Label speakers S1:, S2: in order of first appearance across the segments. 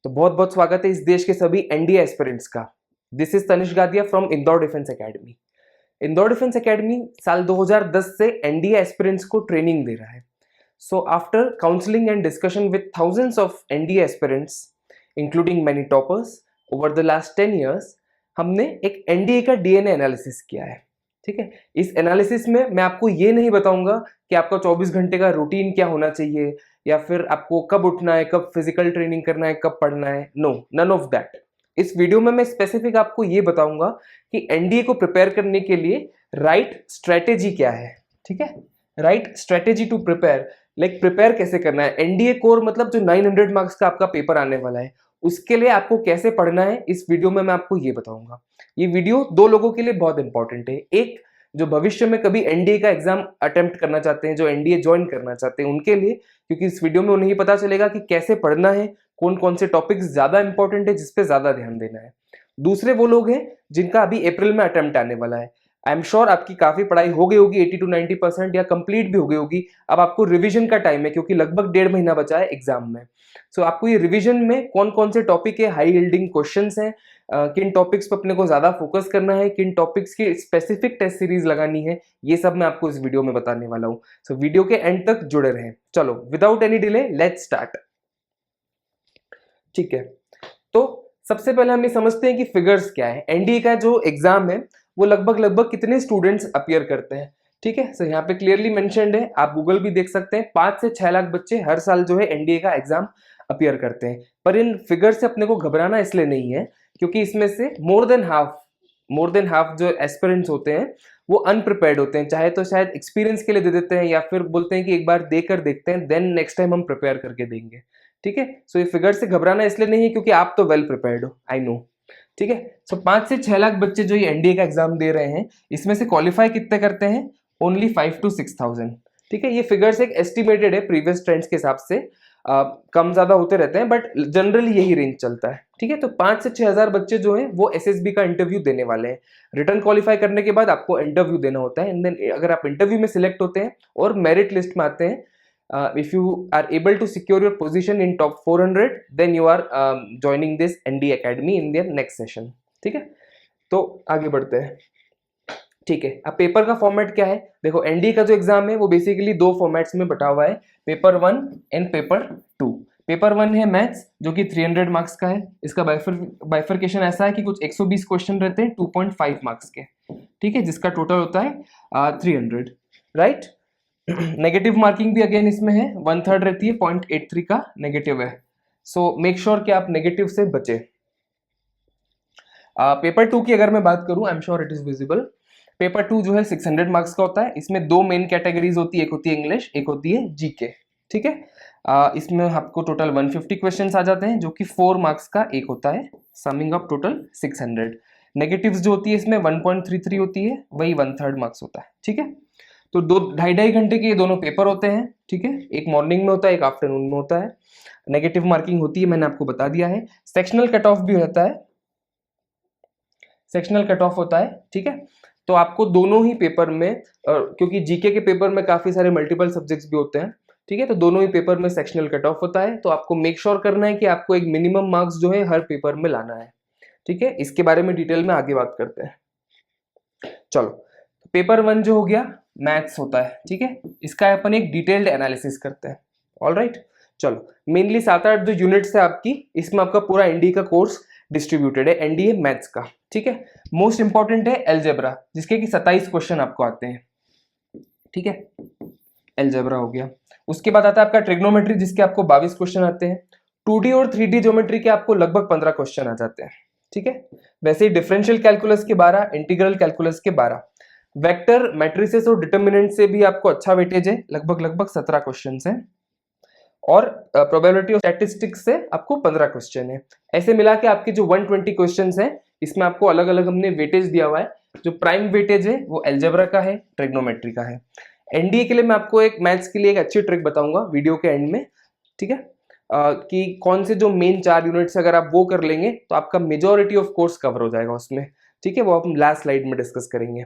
S1: तो बहुत बहुत स्वागत है इस देश के सभी एनडीए एस्पिरेंट्स का। This is Tanish Gadia from Indore defence academy. Indore defence academy साल 2010 से एनडीए एस्पिरेंट्स को ट्रेनिंग दे रहा है। So after counselling and discussion with thousands of NDA aspirants including many toppers over the last 10 years, हमने एक एनडीए का डीएनए एनालिसिस किया है। ठीक है, इस एनालिसिस में मैं आपको ये नहीं बताऊंगा कि आपका 24 घंटे का रूटीन क्या होना चाहिए या फिर आपको कब उठना है, कब फिजिकल ट्रेनिंग करना है, कब पढ़ना है। No, none of that. इस वीडियो में मैं स्पेसिफिक आपको ये बताऊंगा कि एनडीए को प्रिपेयर करने के लिए राइट स्ट्रेटेजी क्या है। ठीक है, right strategy to prepare, like prepare कैसे करना है। एनडीए कोर मतलब जो 900 मार्क्स का आपका पेपर आने वाला है, उसके लिए आपको कैसे पढ़ना है, इस वीडियो में मैं आपको ये बताऊंगा। ये वीडियो दो लोगों के लिए बहुत इंपॉर्टेंट है। एक, जो भविष्य में कभी एनडीए का एग्जाम अटेम्प्ट करना चाहते हैं, जो एनडीए ज्वाइन करना चाहते हैं उनके लिए, क्योंकि इस वीडियो में उन्हें ही पता चलेगा कि कैसे पढ़ना है, कौन कौन से टॉपिक्स ज्यादा इंपॉर्टेंट है, जिसपे ज्यादा ध्यान देना है। दूसरे वो लोग हैं जिनका अभी अप्रैल में अटेम्प्ट आने वाला है। आई एम श्योर आपकी काफी पढ़ाई हो गई होगी, 80 to 90% या कंप्लीट भी हो गई होगी। अब आपको रिवीजन का टाइम है, क्योंकि लगभग 1.5 महीना बचा है एग्जाम में। सो आपको ये रिवीजन में कौन कौन से टॉपिक है, हाई यील्डिंग क्वेश्चंस हैं, किन टॉपिक्स पर अपने को ज्यादा फोकस करना है, किन टॉपिक्स की स्पेसिफिक टेस्ट सीरीज लगानी है, ये सब मैं आपको इस वीडियो में बताने वाला हूं। सो वीडियो के एंड तक जुड़े रहें। चलो, without any delay let's start. ठीक है, तो सबसे पहले हम ये समझते हैं कि फिगर्स क्या है। एनडीए का जो एग्जाम है वो लगभग कितने स्टूडेंट्स अपीयर करते हैं। ठीक है, सो यहाँ पे क्लियरली मेंशन्ड है, आप गूगल भी देख सकते हैं। 5 से 6 लाख बच्चे हर साल जो है एनडीए का एग्जाम अपीयर करते हैं। पर इन फिगर से अपने को घबराना इसलिए नहीं है, क्योंकि इसमें से मोर देन हाफ जो एस्पिरेंट्स होते हैं वो अनप्रिपेयर्ड होते हैं। चाहे तो शायद एक्सपीरियंस के लिए दे देते हैं, या फिर बोलते हैं कि एक बार देकर देखते हैं, देन नेक्स्ट टाइम हम प्रिपेयर करके देंगे। ठीक है, सो ये फिगर से घबराना इसलिए नहीं है क्योंकि आप तो वेल प्रिपेयर्ड हो, आई नो। ठीक है, सो 5 से 6 लाख बच्चे जो ये एनडीए का एग्जाम दे रहे हैं, इसमें से क्वालिफाई कितने करते हैं? Only 5 to 6,000। ठीक है, ये फिगर्स एक एस्टिमेटेड है, प्रीवियस ट्रेंड्स के हिसाब से कम ज्यादा होते रहते हैं, बट जनरली यही रेंज चलता है। ठीक है, तो 5 से 6,000 बच्चे जो हैं वो एसएसबी का इंटरव्यू देने वाले हैं। रिटर्न क्वालिफाई करने के बाद आपको इंटरव्यू देना होता है, एंड देन अगर आप इंटरव्यू में सिलेक्ट होते हैं और मेरिट लिस्ट में आते हैं, if you are able to secure your position in top 400, then you are joining this ND Academy in their next session। ठीक है, तो आगे बढ़ते हैं। ठीक है, अब पेपर का फॉर्मेट क्या है? देखो, एनडी का जो एग्जाम है वो बेसिकली 2 फॉर्मेट्स में बटा हुआ है, पेपर 1 एंड पेपर 2। पेपर 1 है मैथ्स, जो कि 300 मार्क्स का है। इसका बाइफरकेशन ऐसा है कि कुछ 120 क्वेश्चन रहते हैं 2.5 मार्क्स के। ठीक है, जिसका टोटल होता है 300, राइट। नेगेटिव मार्किंग भी अगेन इसमें है, 1/3 रहती है, 0.83 का नेगेटिव है। सो मेक श्योर कि आप नेगेटिव से बचे। पेपर 2 की अगर मैं बात करूं, I am sure it is visible. Paper 2 जो है 600 मार्क्स का होता है। इसमें 2 मेन कैटेगरीज होती है, एक होती है इंग्लिश, एक होती है जीके। ठीक है, इसमें आपको टोटल 150 क्वेश्चंस आ जाते हैं, जो कि 4 मार्क्स का एक होता है, समिंग अप टोटल 600। नेगेटिव्स जो होती है इसमें 1.33 होती है, वही 1/3 मार्क्स होता है। ठीक है, तो 2-2.5 घंटे के ये दोनों पेपर होते हैं। ठीक है, एक मॉर्निंग में होता है, एक आफ्टरनून में होता है। नेगेटिव मार्किंग होती है, मैंने आपको बता दिया है। सेक्शनल कट ऑफ भी होता है, सेक्शनल कट ऑफ होता है। ठीक है, तो आपको दोनों ही पेपर में, क्योंकि जीके के पेपर में काफी सारे मल्टीपल सब्जेक्ट्स भी होते हैं, ठीक है, तो दोनों ही पेपर में सेक्शनल कट ऑफ होता है। तो आपको मेक श्योर करना है कि आपको एक मिनिमम मार्क्स जो है हर पेपर में लाना है। ठीक है, इसके बारे में डिटेल में आगे बात करते हैं। चलो, पेपर 1 जो हो गया मैथ्स होता है। ठीक है, इसका अपन एक डिटेल्ड एनालिसिस करते हैं। ऑलराइट, चलो, मेनली 7-8 जो यूनिट्स है आपकी, इसमें आपका पूरा एनडीए का कोर्स डिस्ट्रीब्यूटेड है, एनडीए मैथ्स का। ठीक है, मोस्ट इंपॉर्टेंट है एलजेब्रा, जिसके कि 27 क्वेश्चन आपको आते हैं। ठीक है, एलजेब्रा हो गया। उसके बाद आता है आपका ट्रिग्नोमेट्री, जिसके आपको 22 क्वेश्चन आते हैं। 2D और 3D ज्योमेट्री के आपको लगभग 15 क्वेश्चन आ जाते हैं। ठीक है, वैसे ही डिफरेंशियल कैलकुलस के 12, इंटीग्रल कैलकुलस के 12, वेक्टर, मैट्रिसेस और डिटर्मिनेंट से भी आपको अच्छा वेटेज है, लगभग 17 क्वेश्चन है, और प्रोबेबिलिटी और स्टैटिस्टिक्स से आपको 15 क्वेश्चन है। ऐसे मिला के आपके जो 120 क्वेश्चन है, इसमें आपको अलग अलग हमने वेटेज दिया हुआ है। जो प्राइम वेटेज है वो एलजेब्रा का है, ट्रिग्नोमेट्री का है। एनडीए के लिए मैं आपको एक मैथ्स के लिए एक अच्छी ट्रिक बताऊंगा वीडियो के एंड में। ठीक है, कि कौन से जो मेन 4 यूनिट्स अगर आप वो कर लेंगे तो आपका मेजोरिटी ऑफ कोर्स कवर हो जाएगा उसमें। ठीक है, वो हम लास्ट स्लाइड में डिस्कस करेंगे।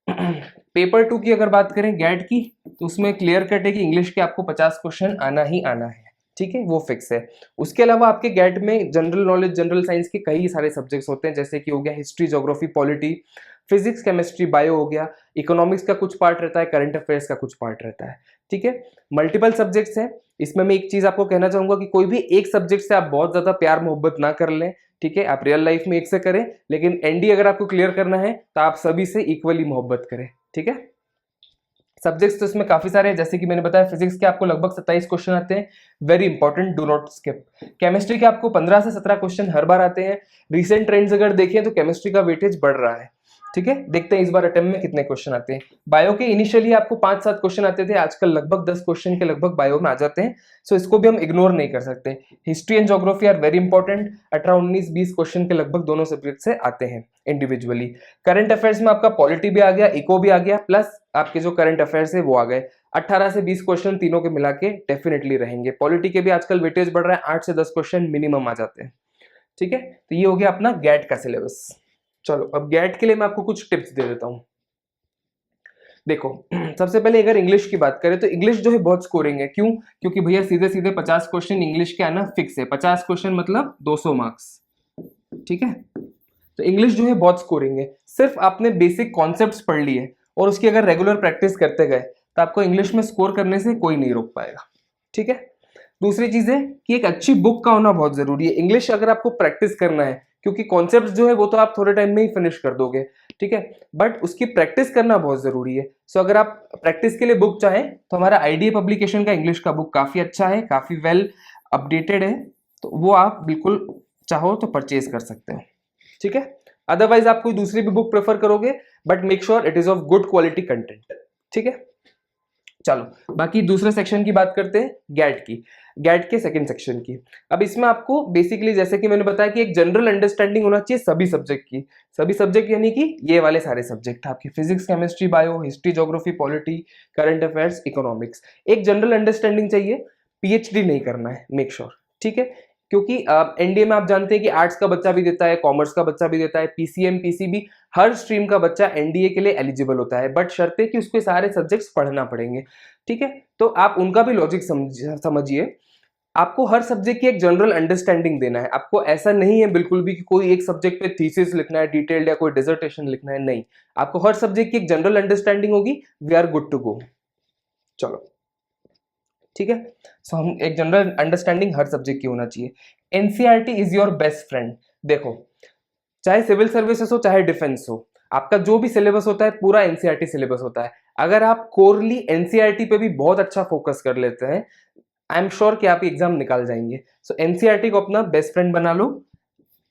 S1: पेपर 2 की अगर बात करें गैट की, तो उसमें क्लियर कट है कि इंग्लिश के आपको 50 क्वेश्चन आना ही आना है। ठीक है, वो फिक्स है। उसके अलावा आपके गैट में जनरल नॉलेज, जनरल साइंस के कई सारे सब्जेक्ट्स होते हैं, जैसे कि हो गया history, geography, polity, physics, chemistry, bio हो गया, इकोनॉमिक्स का कुछ पार्ट रहता है, करंट अफेयर्स का कुछ पार्ट रहता है। ठीक है, मल्टीपल सब्जेक्ट्स हैं। इसमें मैं एक चीज आपको कहना चाहूंगा कि कोई भी एक सब्जेक्ट से आप बहुत ज्यादा प्यार मोहब्बत ना कर लें। ठीक है, आप रियल लाइफ में एक से करें, लेकिन एनडी अगर आपको क्लियर करना है तो आप सभी से इक्वली मोहब्बत करें। ठीक है, सब्जेक्ट्स तो इसमें काफी सारे हैं, जैसे कि मैंने बताया फिजिक्स के आपको लगभग 27 क्वेश्चन आते हैं, very important, do not skip. Chemistry के आपको 15 से 17 क्वेश्चन हर बार आते हैं। रिसेंट ट्रेंड्स अगर देखें तो केमिस्ट्री का वेटेज बढ़ रहा है। ठीक है, देखते हैं इस बार अटेम्प्ट में कितने क्वेश्चन आते हैं। बायो के इनिशियली आपको 5-7 क्वेश्चन आते थे, आजकल लगभग 10 क्वेश्चन के लगभग बायो में आ जाते हैं, सो इसको भी हम इग्नोर नहीं कर सकते। History and geography are very important, 18-19-20 question के लगभग दोनों सब्जेक्ट से आते हैं इंडिविजुअली। करंट अफेयर्स में आपका पॉलिटी भी आ गया, इको भी आ गया, प्लस आपके जो करंट अफेयर्स है वो आ गए। 18 से 20 क्वेश्चन तीनों के मिला के डेफिनेटली रहेंगे। पॉलिटी के भी आजकल वेटेज बढ़ रहा है, 8 से 10 क्वेश्चन मिनिमम आ जाते हैं। ठीक है, तो ये हो गया अपना गैट का सिलेबस। चलो अब गैट के लिए मैं आपको कुछ टिप्स दे देता हूं। देखो सबसे पहले अगर इंग्लिश की बात करें तो इंग्लिश जो है बहुत स्कोरिंग है। क्यों? क्योंकि भैया सीधे सीधे 50 क्वेश्चन इंग्लिश के आना फिक्स है। 50 क्वेश्चन मतलब 200 मार्क्स। ठीक है, तो इंग्लिश जो है बहुत स्कोरिंग है। सिर्फ आपने बेसिक कॉन्सेप्ट्स पढ़ लिए और उसकी अगर रेगुलर प्रैक्टिस करते गए तो आपको इंग्लिश में स्कोर करने से कोई नहीं रोक पाएगा। ठीक है, दूसरी चीज है कि एक अच्छी बुक का होना बहुत जरूरी है। इंग्लिश अगर आपको प्रैक्टिस करना है, क्योंकि कॉन्सेप्ट जो है वो तो आप थोड़े टाइम में ही फिनिश कर दोगे, ठीक है, बट उसकी प्रैक्टिस करना बहुत जरूरी है। सो अगर आप प्रैक्टिस के लिए बुक चाहें तो हमारा आईडीए पब्लिकेशन का इंग्लिश का बुक काफी अच्छा है, काफी वेल अपडेटेड है, तो वो आप बिल्कुल चाहो तो परचेज कर सकते हैं। ठीक है, अदरवाइज आप कोई दूसरी भी बुक प्रेफर करोगे, but make sure it is of good quality content. ठीक है, चलो बाकी दूसरे सेक्शन की बात करते हैं, गैट की, गैट के सेकंड सेक्शन की। अब इसमें आपको बेसिकली जैसे कि मैंने बताया कि एक जनरल अंडरस्टैंडिंग होना चाहिए सभी सब्जेक्ट की। सभी सब्जेक्ट यानी कि ये वाले सारे सब्जेक्ट आपके physics, chemistry, bio, history, geography, polity, current affairs, economics, एक जनरल अंडरस्टैंडिंग चाहिए। पीएचडी नहीं करना है, मेक श्योर। ठीक है, क्योंकि एनडीए में आप जानते हैं कि आर्ट्स का बच्चा भी देता है, कॉमर्स का बच्चा भी देता है, पीसीएम, पीसीबी, हर स्ट्रीम का बच्चा एनडीए के लिए एलिजिबल होता है, बट शर्त है कि उसको सारे सब्जेक्ट्स पढ़ना पड़ेंगे। ठीक है, तो आप उनका भी लॉजिक समझिए। आपको हर सब्जेक्ट की एक जनरल अंडरस्टैंडिंग देना है। आपको ऐसा नहीं है बिल्कुल भी कि कोई एक सब्जेक्ट पे थीसिस लिखना है डिटेल्ड या कोई डिसर्टेशन लिखना है, नहीं। आपको हर सब्जेक्ट की एक जनरल अंडरस्टैंडिंग होगी, we are good to go. चलो ठीक है, सो हम एक जनरल अंडरस्टैंडिंग हर सब्जेक्ट की होना चाहिए। NCERT is your best friend. देखो, चाहे सिविल सर्विसेज हो चाहे डिफेंस हो, आपका जो भी सिलेबस होता है पूरा एनसीईआरटी सिलेबस होता है। अगर आप कोरली एनसीईआरटी पे भी बहुत अच्छा फोकस कर लेते हैं, आई एम श्योर कि आप एग्जाम निकाल जाएंगे। सो एनसीईआरटी को अपना बेस्ट फ्रेंड बना लो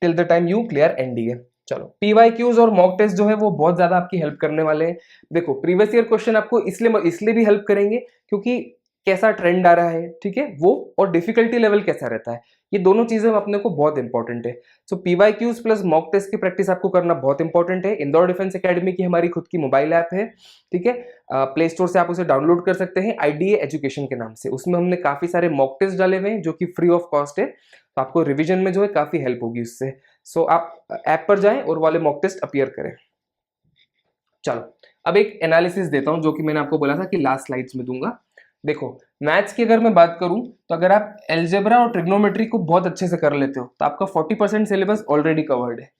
S1: till the time you clear NDA. चलो, पीवाईक्यूज और मॉक टेस्ट जो है वो बहुत ज्यादा आपकी हेल्प करने वाले हैं। देखो, प्रीवियस ईयर क्वेश्चन आपको इसलिए भी हेल्प करेंगे क्योंकि कैसा ट्रेंड आ रहा है, ठीक है, वो, और डिफिकल्टी लेवल कैसा रहता है, ये दोनों चीजें अपने को बहुत इंपॉर्टेंट है। सो पीवाईक्यूज प्लस मॉक टेस्ट की प्रैक्टिस आपको करना बहुत इंपॉर्टेंट है। इंदौर डिफेंस एकेडमी की हमारी खुद की मोबाइल ऐप है, ठीक है, प्ले स्टोर से आप उसे डाउनलोड कर सकते हैं आईडीए एजुकेशन के नाम से। उसमें हमने काफी सारे मॉक टेस्ट डाले हुए हैं जो कि फ्री ऑफ कॉस्ट है, तो आपको रिविजन में जो है काफी हेल्प होगी उससे। सो आप ऐप पर जाएं और वाले मॉक टेस्ट अपीयर करें। चलो अब एक एनालिसिस देता हूं जो कि मैंने आपको बोला था कि लास्ट स्लाइड्स में दूंगा। देखो, मैथ्स की अगर मैं बात करूं तो अगर आप एल्जेब्रा और ट्रिग्नोमेट्री को बहुत अच्छे से कर लेते हो तो आपका 40% सिलेबस ऑलरेडी कवर्ड है।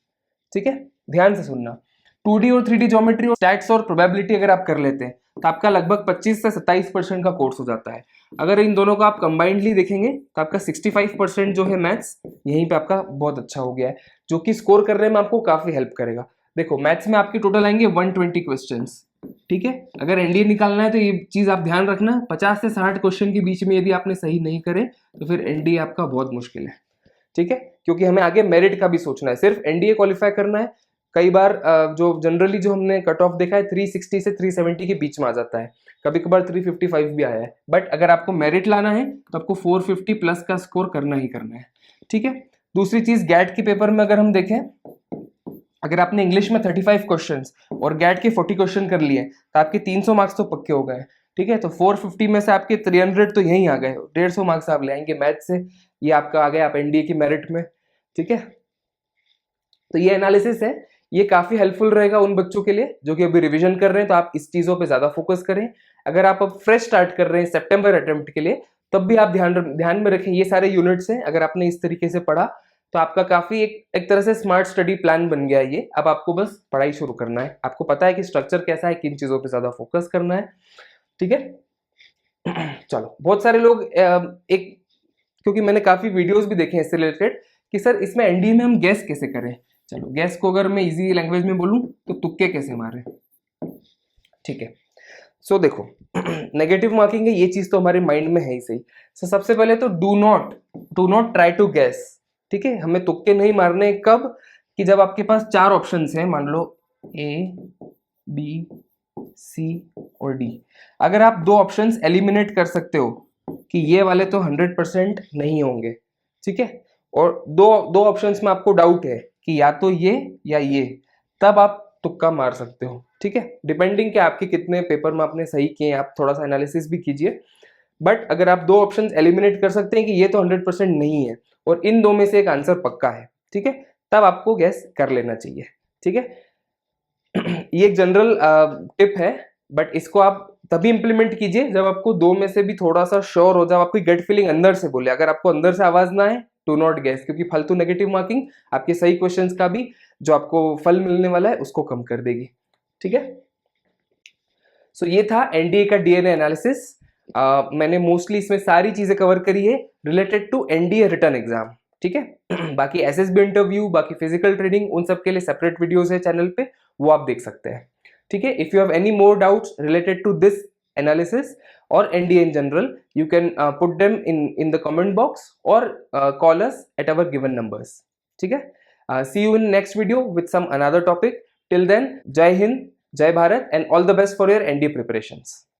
S1: ठीक है, ध्यान से सुनना। 2D और 3D ज्योमेट्री और स्टैट्स और प्रोबेबिलिटी अगर आप कर लेते हैं तो आपका लगभग 25 से 27% का कोर्स हो जाता है। अगर इन दोनों को आप कंबाइंडली देखेंगे तो आपका 65% जो है मैथ्स यहीं पे आपका बहुत अच्छा हो गया है, जो कि स्कोर करने में आपको काफी हेल्प करेगा। देखो, मैथ्स में आपके टोटल आएंगे 120 क्वेश्चंस। ठीक है, अगर एनडीए निकालना है तो ये चीज आप ध्यान रखना, 50 से 60 क्वेश्चन के बीच में यदि आपने सही नहीं करे तो फिर एनडीए आपका बहुत मुश्किल है। ठीक है, क्योंकि हमें आगे मेरिट का भी सोचना है, सिर्फ एनडीए क्वालिफाई करना है। कई बार जो जनरली जो हमने कट ऑफ देखा है 360 से 370 के बीच में आ जाता है, कभी कभार 355 भी आया है, बट अगर आपको मेरिट लाना है तो आपको 450 प्लस का स्कोर करना ही करना है। ठीक है, दूसरी चीज, गैट के पेपर में अगर हम देखें, अगर आपने इंग्लिश में 35 क्वेश्चंस और गैट के 40 क्वेश्चन कर लिए तो आपके 300 मार्क्स तो पक्के हो गए। ठीक है, तो 450 में से आपके 300 तो यहीं आ गए, 150 मार्क्स आप ले आएंगे मैथ से, ये आपका आ गया आप एनडीए की मेरिट में। ठीक है, तो ये एनालिसिस है, ये काफी हेल्पफुल रहेगा उन बच्चों के लिए जो कि अभी रिवीजन कर रहे हैं, तो आप इस चीजों पे ज्यादा फोकस करें। अगर आप अब फ्रेश स्टार्ट कर रहे हैं सितंबर अटेम्प्ट के लिए तब भी आप ध्यान में रखें, ये सारे यूनिट्स हैं। अगर आपने इस तरीके से पढ़ा तो आपका काफी एक तरह से स्मार्ट स्टडी प्लान बन गया है ये। अब आपको बस पढ़ाई शुरू करना है, आपको पता है कि स्ट्रक्चर कैसा है, किन चीजों पे ज्यादा फोकस करना है, ठीक है। चलो, बहुत सारे लोग एक, क्योंकि मैंने काफी वीडियोस भी देखे हैं इससे रिलेटेड कि सर इसमें एनडीए में हम गैस कैसे करें। चलो, गैस को अगर मैं इजी लैंग्वेज में बोलूं तो तुक्के कैसे मारे, ठीक है। सो देखो, नेगेटिव मार्किंग है, ये चीज तो हमारे माइंड में है ही सही। सो सबसे पहले तो do not try to guess, ठीक है। हमें तुक्के नहीं मारने कब, कि जब आपके पास 4 ऑप्शंस हैं, मान लो ए, बी, सी और डी। अगर आप 2 ऑप्शंस एलिमिनेट कर सकते हो कि ये वाले तो 100% नहीं होंगे, ठीक है, और दो ऑप्शंस में आपको डाउट है कि या तो ये या ये, तब आप तुक्का मार सकते हो, ठीक है। डिपेंडिंग कि आपके कितने पेपर में आपने सही किए, आप थोड़ा सा एनालिसिस भी कीजिए। बट अगर आप 2 ऑप्शंस एलिमिनेट कर सकते हैं कि ये तो 100% नहीं है और इन 2 में से एक आंसर पक्का है, ठीक है, तब आपको गैस कर लेना चाहिए, ठीक है। ये एक जनरल टिप है, बट इसको आप तभी इंप्लीमेंट कीजिए जब आपको 2 में से भी थोड़ा सा श्योर हो जाए, आपकी गट फीलिंग अंदर से बोले। अगर आपको अंदर से आवाज ना आए, डू नॉट गैस, क्योंकि फालतू नेगेटिव मार्किंग आपके सही क्वेश्चंस का भी जो आपको फल मिलने वाला है उसको कम कर देगी, ठीक है। सो ये था एनडीए का डीएनए एनालिसिस। मैंने मोस्टली इसमें सारी चीजें कवर करी है related to NDA written exam, ठीक है। बाकी एसएसबी इंटरव्यू, बाकी फिजिकल ट्रेनिंग, उन सब के लिए सेपरेट वीडियोस है चैनल पे, वो आप देख सकते हैं, ठीक है। If you have any more doubts related to this analysis or NDA in general, you can put them in the comment box or call us at our given numbers, ठीक है। See you in next video with some another topic. Till then, Jai Hind, Jai Bharat, and all the best for your NDA preparations.